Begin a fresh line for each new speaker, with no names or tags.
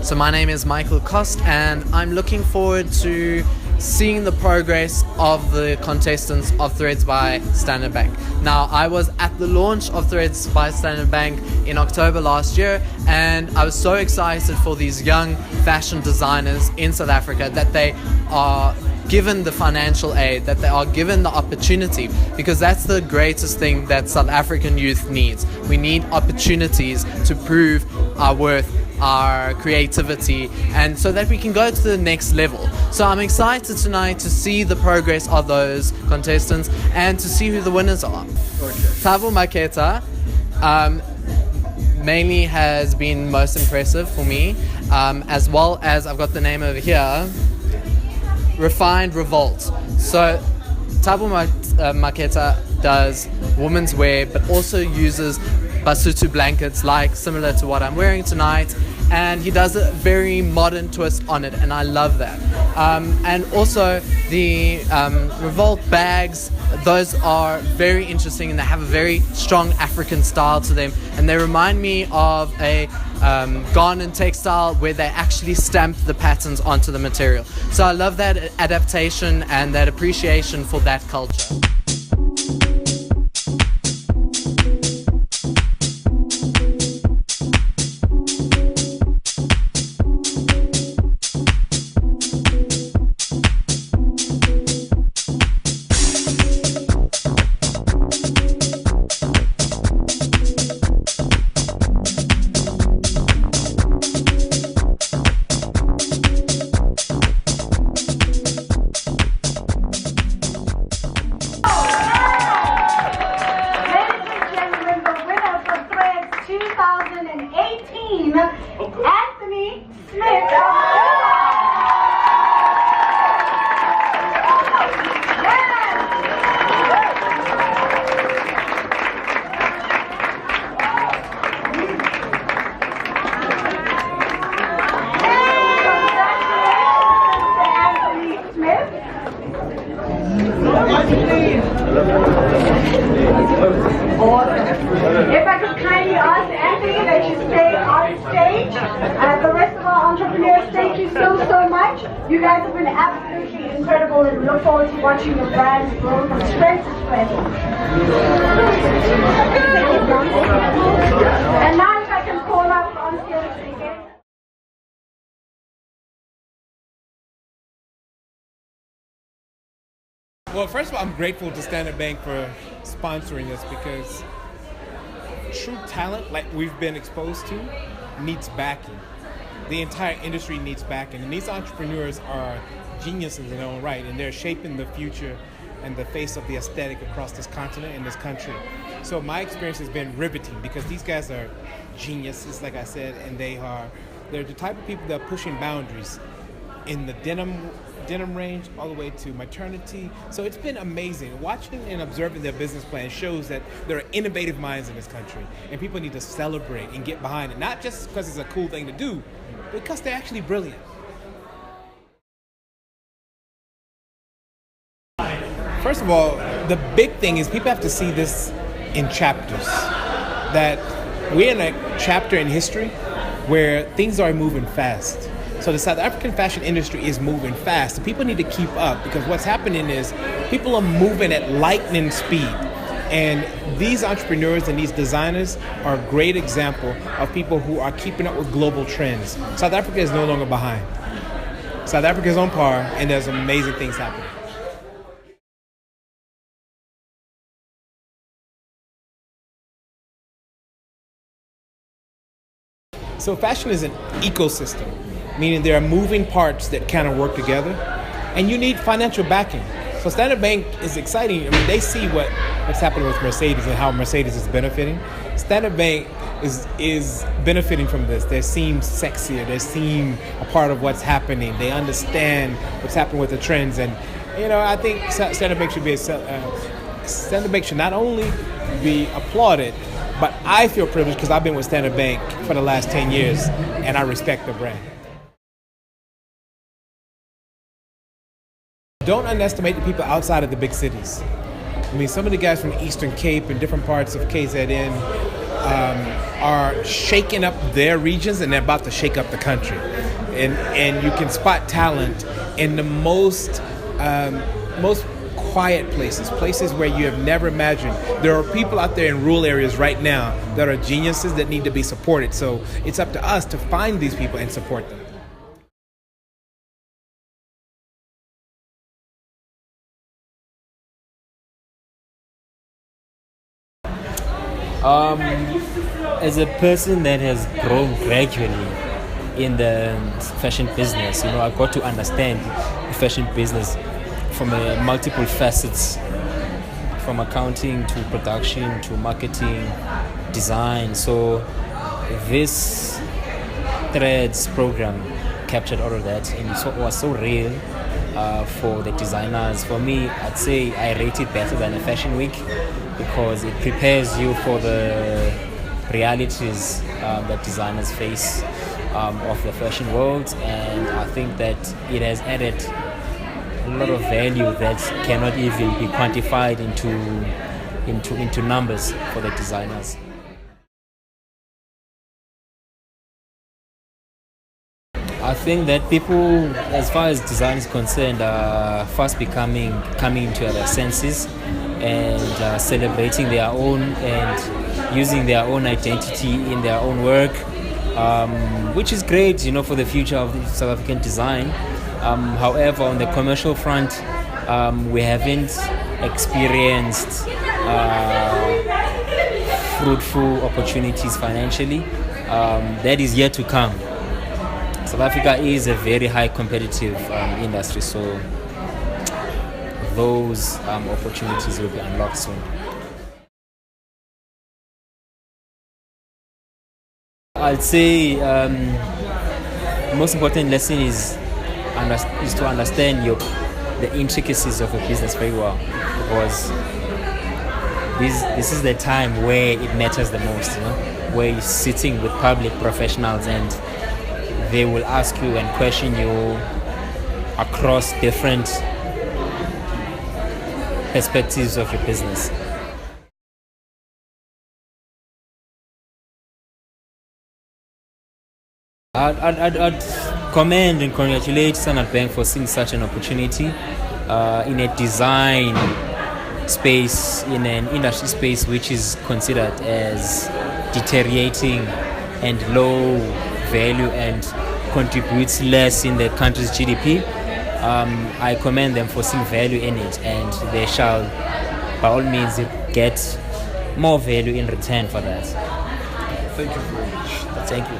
So my name is Michael Kost, and I'm looking forward to seeing the progress of the contestants of Threads by Standard Bank. Now, I was at the launch of Threads by Standard Bank in October last year, and I was so excited for these young fashion designers in South Africa that they are given the financial aid, that they are given the opportunity, because that's the greatest thing that South African youth needs. We need opportunities to prove our worth, our creativity, and so that we can go to the next level. So I'm excited tonight to see the progress of those contestants and to see who the winners are. Thabo Maketa mainly has been most impressive for me, as well as I've got the name over here, Refined Revolt. So Thabo Maketa does women's wear, but also uses Basotho blankets, like similar to what I'm wearing tonight, and he does a very modern twist on it, and I love that. And also the Revolt bags, those are very interesting, and they have a very strong African style to them, and they remind me of a Ghanaian textile where they actually stamp the patterns onto the material. So I love that adaptation and that appreciation for that culture.
If I could kindly ask Anthony that you stay on stage. The rest of our entrepreneurs, thank you so much. You guys have been absolutely incredible, and we look forward to watching your brands grow from strength to strength. And now if I can call up on stage again.
Well, first of all, I'm grateful to Standard Bank for sponsoring us, because true talent, like we've been exposed to, needs backing. The entire industry needs backing, and these entrepreneurs are geniuses in their own right, and they're shaping the future and the face of the aesthetic across this continent and this country. So my experience has been riveting, because these guys are geniuses, like I said, and they're the type of people that are pushing boundaries in the denim range all the way to maternity. So it's been amazing. Watching and observing their business plan shows that there are innovative minds in this country, and people need to celebrate and get behind it, not just because it's a cool thing to do, but because they're actually brilliant. First of all, the big thing is people have to see this in chapters, that we're in a chapter in history where things are moving fast. So the South African fashion industry is moving fast. So people need to keep up, because what's happening is people are moving at lightning speed. And these entrepreneurs and these designers are a great example of people who are keeping up with global trends. South Africa is no longer behind. South Africa is on par, and there's amazing things happening. So fashion is an ecosystem, meaning there are moving parts that kind of work together, and you need financial backing. So Standard Bank is exciting. I mean, they see what's happening with Mercedes and how Mercedes is benefiting. Standard Bank is benefiting from this. They seem sexier. They seem a part of what's happening. They understand what's happening with the trends, and I think Standard Bank Standard Bank should not only be applauded, but I feel privileged because I've been with Standard Bank for the last 10 years, and I respect the brand. Don't underestimate the people outside of the big cities. I mean, some of the guys from the Eastern Cape and different parts of KZN, are shaking up their regions and they're about to shake up the country. And you can spot talent in the most quiet places where you have never imagined. There are people out there in rural areas right now that are geniuses that need to be supported. So it's up to us to find these people and support them.
As a person that has grown gradually in the fashion business, I got to understand the fashion business from multiple facets, from accounting to production to marketing, design. So this Threads program captured all of that, and it was so real for the designers. For me, I'd say I rate it better than a fashion week because it prepares you for the realities that designers face of the fashion world, and I think that it has added a lot of value that cannot even be quantified into numbers for the designers. I think that people, as far as design is concerned, are fast coming into their senses and celebrating their own and using their own identity in their own work, which is great, for the future of South African design. However, on the commercial front, we haven't experienced fruitful opportunities financially. That is yet to come. South Africa is a very high competitive industry, so those opportunities will be unlocked soon. I'd say the most important lesson is to understand the intricacies of a business very well, because this is the time where it matters the most, where you're sitting with public professionals and they will ask you and question you across different perspectives of your business. I'd commend and congratulate Standard Bank for seeing such an opportunity in a design space, in an industry space which is considered as deteriorating and low value and contributes less in the country's GDP. I commend them for seeing value in it, and they shall by all means get more value in return for that.
Thank you very much.
Thank you.